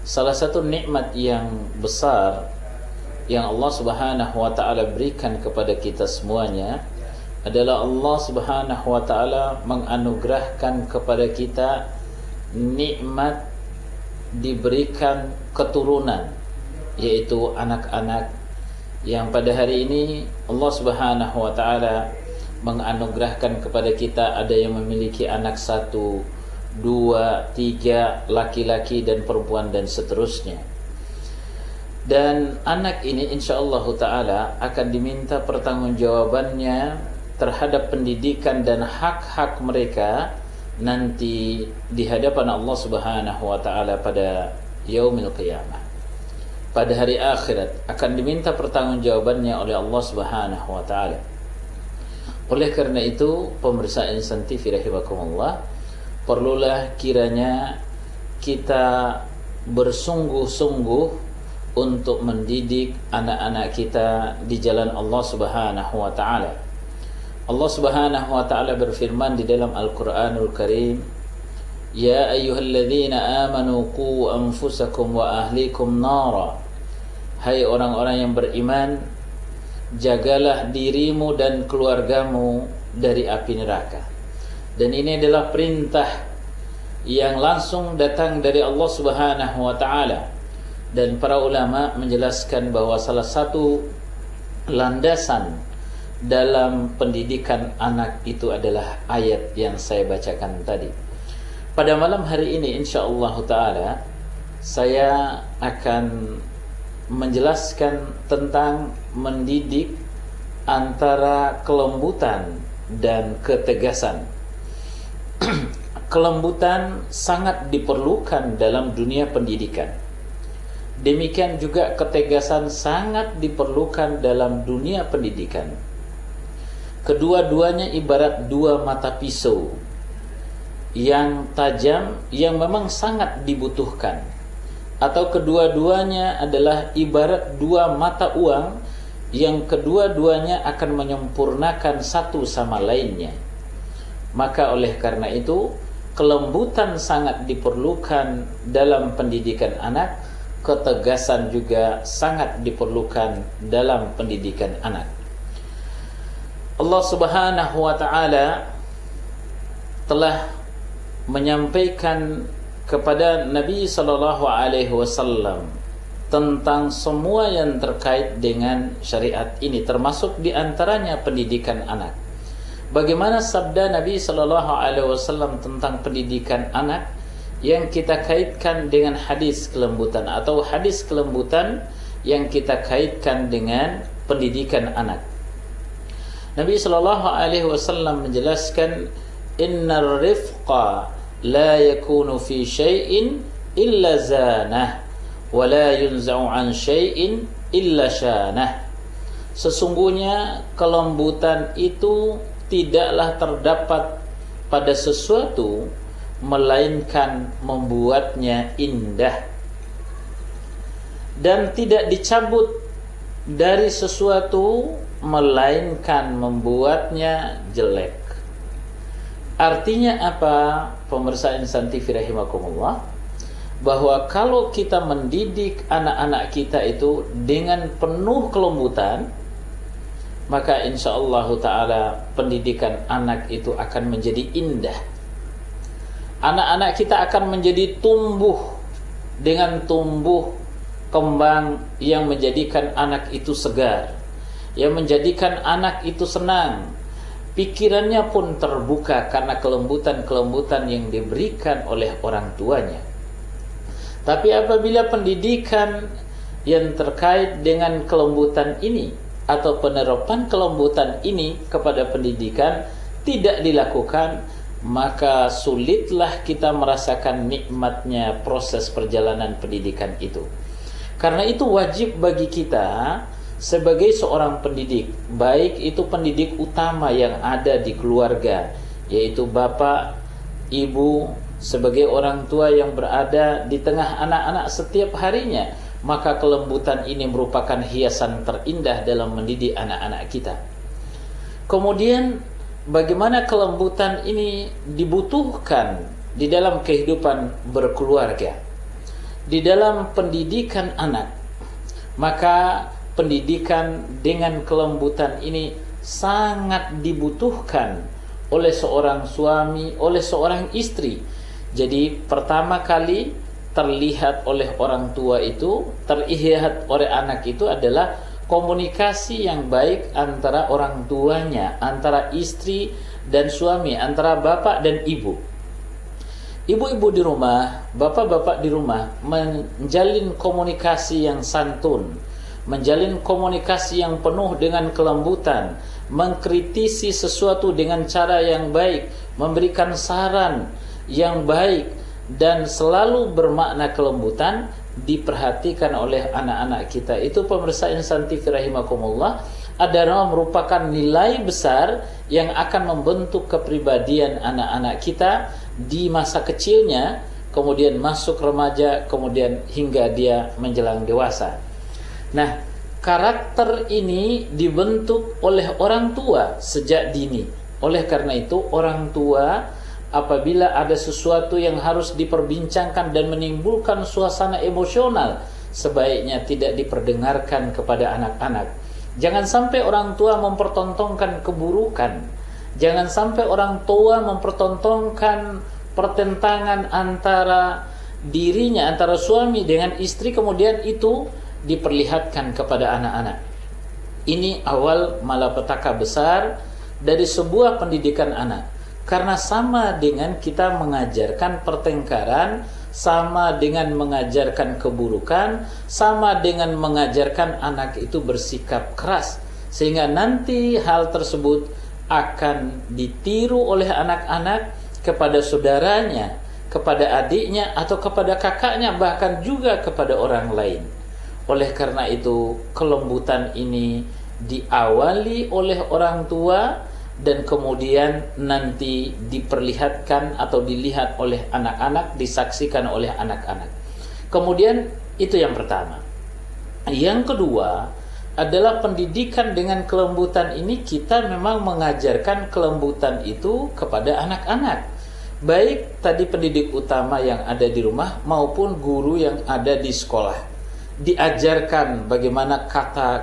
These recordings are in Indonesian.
Salah satu nikmat yang besar yang Allah Subhanahu wa taala berikan kepada kita semuanya adalah Allah Subhanahu wa taala menganugerahkan kepada kita nikmat diberikan keturunan, yaitu anak-anak yang pada hari ini Allah Subhanahu wa taala menganugerahkan kepada kita ada yang memiliki anak 1, 2, 3, laki-laki dan perempuan dan seterusnya. Dan anak ini insyaallah ta'ala akan diminta pertanggungjawabannya terhadap pendidikan dan hak-hak mereka nanti di hadapan Allah Subhanahu wa ta'ala pada yaumil qiyamah. Pada hari akhirat akan diminta pertanggungjawabannya oleh Allah Subhanahu wa ta'ala. Oleh karena itu, pemirsa Insan TV rahimakumullah, perlulah kiranya kita bersungguh-sungguh untuk mendidik anak-anak kita di jalan Allah Subhanahu wa taala. Allah Subhanahu wa taala berfirman di dalam Al-Qur'anul Karim, "Ya ayyuhalladzina amanu qu anfusakum wa ahlikum nara." Hai orang-orang yang beriman, jagalah dirimu dan keluargamu dari api neraka. Dan ini adalah perintah yang langsung datang dari Allah Subhanahu wa taala. Dan para ulama menjelaskan bahwa salah satu landasan dalam pendidikan anak itu adalah ayat yang saya bacakan tadi. Pada malam hari ini insyaallah ta'ala saya akan menjelaskan tentang mendidik antara kelembutan dan ketegasan. Kelembutan sangat diperlukan dalam dunia pendidikan. Demikian juga ketegasan sangat diperlukan dalam dunia pendidikan. Kedua-duanya ibarat dua mata pisau yang tajam, yang memang sangat dibutuhkan. Atau kedua-duanya adalah ibarat dua mata uang yang kedua-duanya akan menyempurnakan satu sama lainnya. Maka oleh karena itu, kelembutan sangat diperlukan dalam pendidikan anak, ketegasan juga sangat diperlukan dalam pendidikan anak. Allah Subhanahu wa taala telah menyampaikan kepada Nabi sallallahu alaihi wasallam tentang semua yang terkait dengan syariat ini, termasuk di antaranya pendidikan anak. Bagaimana sabda Nabi sallallahu alaihi wasallam tentang pendidikan anak yang kita kaitkan dengan hadis kelembutan, atau hadis kelembutan yang kita kaitkan dengan pendidikan anak. Nabi sallallahu alaihi wasallam menjelaskan, "Innar rifqa la yakunu fi syai'in illa zanah wa la yunza'u an syai'in illa syanah." Sesungguhnya kelembutan itu tidaklah terdapat pada sesuatu melainkan membuatnya indah, dan tidak dicabut dari sesuatu melainkan membuatnya jelek. Artinya apa, pemirsa Insan TV rahimakumullah? Bahwa kalau kita mendidik anak-anak kita itu dengan penuh kelembutan, maka insyaallah ta'ala pendidikan anak itu akan menjadi indah. Anak-anak kita akan menjadi tumbuh dengan tumbuh kembang yang menjadikan anak itu segar, yang menjadikan anak itu senang. Pikirannya pun terbuka karena kelembutan-kelembutan yang diberikan oleh orang tuanya. Tapi apabila pendidikan yang terkait dengan kelembutan ini atau penerapan kelembutan ini kepada pendidikan tidak dilakukan, maka sulitlah kita merasakan nikmatnya proses perjalanan pendidikan itu. Karena itu wajib bagi kita sebagai seorang pendidik, baik itu pendidik utama yang ada di keluarga, yaitu bapak, ibu, sebagai orang tua yang berada di tengah anak-anak setiap harinya, maka kelembutan ini merupakan hiasan terindah dalam mendidik anak-anak kita. Kemudian bagaimana kelembutan ini dibutuhkan di dalam kehidupan berkeluarga. di dalam pendidikan anak, maka pendidikan dengan kelembutan ini sangat dibutuhkan oleh seorang suami, oleh seorang istri. Jadi pertama kali terlihat oleh orang tua itu, terlihat oleh anak itu adalah komunikasi yang baik antara orang tuanya, antara istri dan suami, antara bapak dan ibu. Ibu-ibu di rumah, bapak-bapak di rumah menjalin komunikasi yang santun, menjalin komunikasi yang penuh dengan kelembutan, mengkritisi sesuatu dengan cara yang baik, memberikan saran yang baik, dan selalu bermakna kelembutan diperhatikan oleh anak-anak kita. Itu pemirsa Insan TV rahimakumullah adalah merupakan nilai besar yang akan membentuk kepribadian anak-anak kita di masa kecilnya, kemudian masuk remaja, kemudian hingga dia menjelang dewasa. Nah, karakter ini dibentuk oleh orang tua sejak dini. Oleh karena itu, orang tua apabila ada sesuatu yang harus diperbincangkan dan menimbulkan suasana emosional, sebaiknya tidak diperdengarkan kepada anak-anak. Jangan sampai orang tua mempertontonkan keburukan. Jangan sampai orang tua mempertontonkan pertentangan antara dirinya, antara suami dengan istri, kemudian itu diperlihatkan kepada anak-anak. Ini awal malapetaka besar dari sebuah pendidikan anak. Karena sama dengan kita mengajarkan pertengkaran, sama dengan mengajarkan keburukan, sama dengan mengajarkan anak itu bersikap keras, sehingga nanti hal tersebut akan ditiru oleh anak-anak kepada saudaranya, kepada adiknya, atau kepada kakaknya, bahkan juga kepada orang lain. Oleh karena itu, kelembutan ini diawali oleh orang tua dan kemudian nanti diperlihatkan atau dilihat oleh anak-anak, disaksikan oleh anak-anak. Kemudian itu yang pertama. Yang kedua adalah pendidikan dengan kelembutan ini, kita memang mengajarkan kelembutan itu kepada anak-anak. Baik tadi pendidik utama yang ada di rumah maupun guru yang ada di sekolah. Diajarkan bagaimana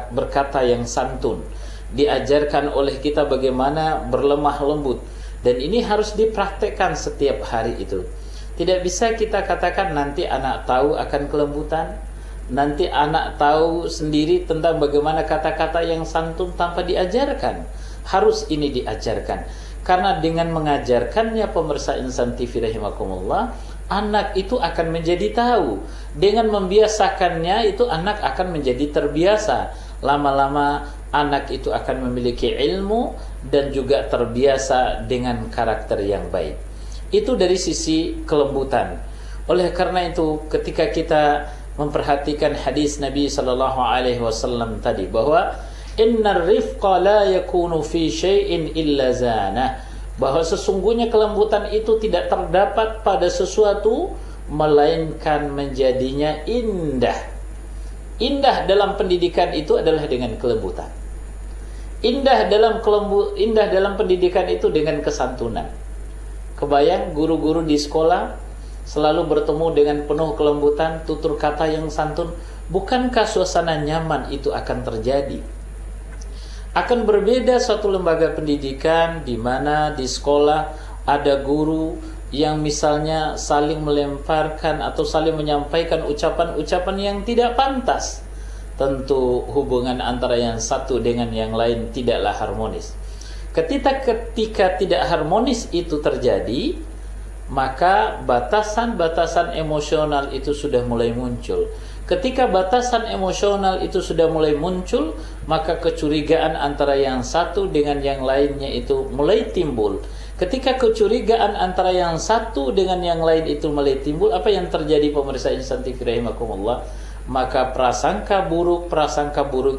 berkata yang santun. Diajarkan oleh kita bagaimana berlemah lembut. Dan ini harus dipraktekkan setiap hari itu. Tidak bisa kita katakan nanti anak tahu akan kelembutan, nanti anak tahu sendiri tentang bagaimana kata-kata yang santun tanpa diajarkan. Harus ini diajarkan. Karena dengan mengajarkannya pemirsa Insan TV rahimakumullah, anak itu akan menjadi tahu. Dengan membiasakannya itu anak akan menjadi terbiasa. Lama-lama anak itu akan memiliki ilmu dan juga terbiasa dengan karakter yang baik. Itu dari sisi kelembutan. Oleh karena itu, ketika kita memperhatikan hadis Nabi sallallahu alaihi wasallam tadi bahwa innar rifqa la yakunu fi syai'in illa zanah, bahwa sesungguhnya kelembutan itu tidak terdapat pada sesuatu melainkan menjadinya indah. Indah dalam pendidikan itu adalah dengan kelembutan. Indah dalam pendidikan itu dengan kesantunan. Kebayang guru-guru di sekolah selalu bertemu dengan penuh kelembutan, tutur kata yang santun. Bukankah suasana nyaman itu akan terjadi? Akan berbeda suatu lembaga pendidikan di mana di sekolah ada guru yang misalnya saling melemparkan atau saling menyampaikan ucapan-ucapan yang tidak pantas. Tentu hubungan antara yang satu dengan yang lain tidaklah harmonis. Ketika tidak harmonis itu terjadi, maka batasan-batasan emosional itu sudah mulai muncul. Ketika batasan emosional itu sudah mulai muncul, maka kecurigaan antara yang satu dengan yang lainnya itu mulai timbul. Ketika kecurigaan antara yang satu dengan yang lain itu mulai timbul, apa yang terjadi pemirsa Insan TV rahimakumullah? Maka prasangka buruk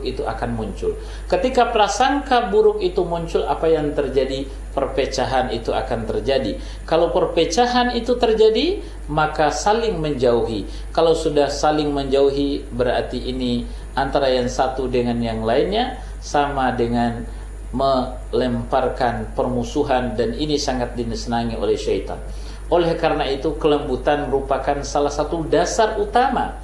itu akan muncul. Ketika prasangka buruk itu muncul, apa yang terjadi? Perpecahan itu akan terjadi. Kalau perpecahan itu terjadi, maka saling menjauhi. Kalau sudah saling menjauhi, berarti ini antara yang satu dengan yang lainnya sama dengan melemparkan permusuhan, dan ini sangat disenangi oleh syaitan. Oleh karena itu, kelembutan merupakan salah satu dasar utama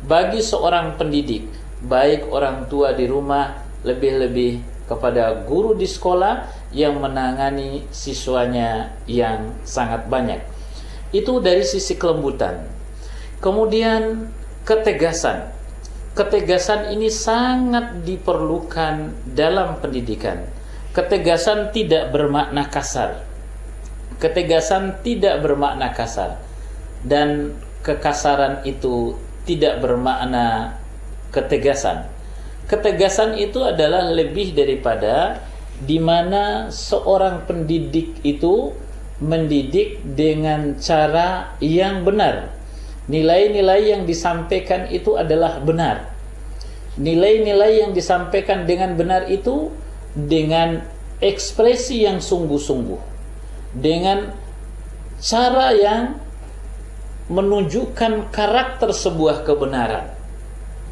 bagi seorang pendidik, baik orang tua di rumah, lebih-lebih kepada guru di sekolah yang menangani siswanya yang sangat banyak. Itu dari sisi kelembutan. Kemudian ketegasan. Ketegasan ini sangat diperlukan dalam pendidikan. Ketegasan tidak bermakna kasar. Ketegasan tidak bermakna kasar. Dan kekasaran itu tidak bermakna ketegasan. Ketegasan itu adalah lebih daripada di mana seorang pendidik itu mendidik dengan cara yang benar. Nilai-nilai yang disampaikan itu adalah benar. Nilai-nilai yang disampaikan dengan benar itu dengan ekspresi yang sungguh-sungguh, dengan cara yang menunjukkan karakter sebuah kebenaran.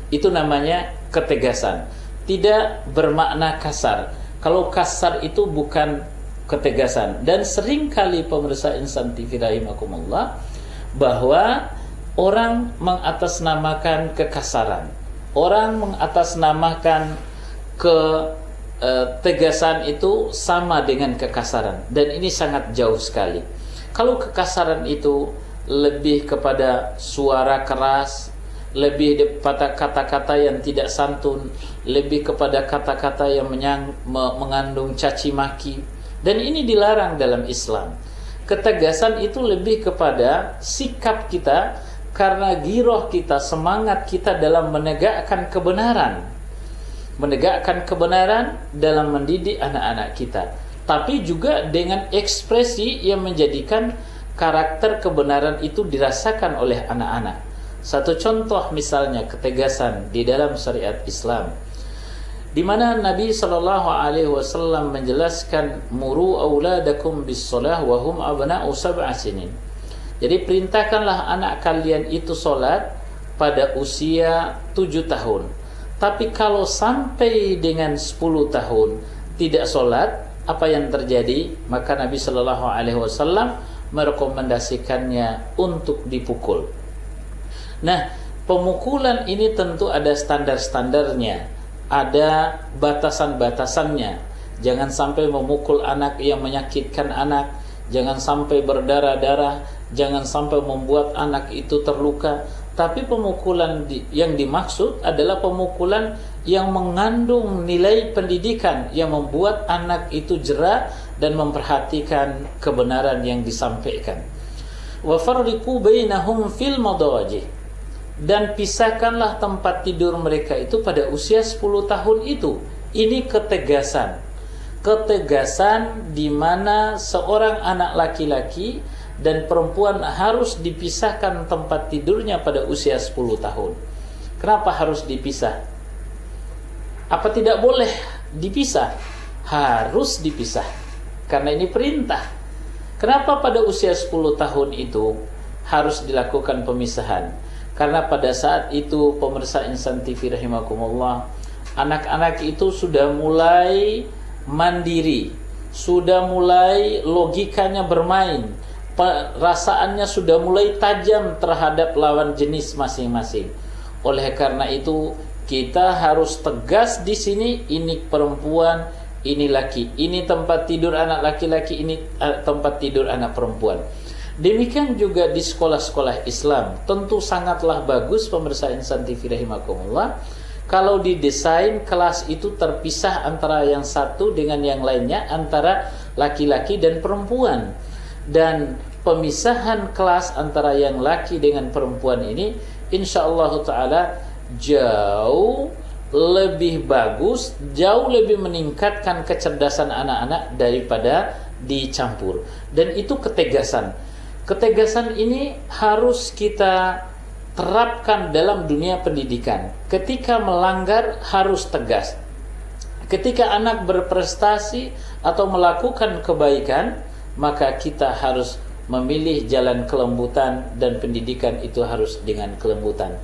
Itu namanya ketegasan. Tidak bermakna kasar. Kalau kasar itu bukan ketegasan. Dan seringkali pemirsa Insan TV rahimakumullah, bahwa orang mengatasnamakan kekasaran, orang mengatasnamakan ketegasan itu sama dengan kekasaran, dan ini sangat jauh sekali. Kalau kekasaran itu lebih kepada suara keras, lebih kepada kata-kata yang tidak santun, lebih kepada kata-kata yang mengandung caci maki, dan ini dilarang dalam Islam. Ketegasan itu lebih kepada sikap kita, karena giroh kita, semangat kita dalam menegakkan kebenaran. Menegakkan kebenaran dalam mendidik anak-anak kita. Tapi juga dengan ekspresi yang menjadikan karakter kebenaran itu dirasakan oleh anak-anak. Satu contoh misalnya ketegasan di dalam syariat Islam, di mana Nabi SAW menjelaskan muru auladakum bis-shalah wa hum abna'u sab'a sinin. Jadi perintahkanlah anak kalian itu sholat pada usia 7 tahun. Tapi kalau sampai dengan 10 tahun tidak sholat, apa yang terjadi? Maka Nabi SAW merekomendasikannya untuk dipukul. Nah, pemukulan ini tentu ada standar-standarnya, ada batasan-batasannya. Jangan sampai memukul anak yang menyakitkan anak, jangan sampai berdarah-darah, jangan sampai membuat anak itu terluka. Tapi pemukulan yang dimaksud adalah pemukulan yang mengandung nilai pendidikan, yang membuat anak itu jera dan memperhatikan kebenaran yang disampaikan. Wa farriqu bainahum fil madajih, dan pisahkanlah tempat tidur mereka itu pada usia 10 tahun itu. Ini ketegasan. Ketegasan di mana seorang anak laki-laki dan perempuan harus dipisahkan tempat tidurnya pada usia 10 tahun. Kenapa harus dipisah? Apa tidak boleh dipisah? Harus dipisah, karena ini perintah. Kenapa pada usia 10 tahun itu harus dilakukan pemisahan? Karena pada saat itu pemirsa Insan TV rahimakumullah, anak-anak itu sudah mulai mandiri, sudah mulai logikanya bermain, perasaannya sudah mulai tajam terhadap lawan jenis masing-masing. Oleh karena itu kita harus tegas di sini, ini perempuan, ini laki, ini tempat tidur anak laki-laki, ini tempat tidur anak perempuan. Demikian juga di sekolah-sekolah Islam. Tentu sangatlah bagus pemirsa Insan TV rahimakumullah kalau didesain kelas itu terpisah antara yang satu dengan yang lainnya, antara laki-laki dan perempuan. Dan pemisahan kelas antara yang laki dengan perempuan ini insyaallah ta'ala jauh lebih bagus, jauh lebih meningkatkan kecerdasan anak-anak daripada dicampur. Dan itu ketegasan. Ketegasan ini harus kita terapkan dalam dunia pendidikan. Ketika melanggar harus tegas. Ketika anak berprestasi atau melakukan kebaikan, maka kita harus memilih jalan kelembutan, dan pendidikan itu harus dengan kelembutan.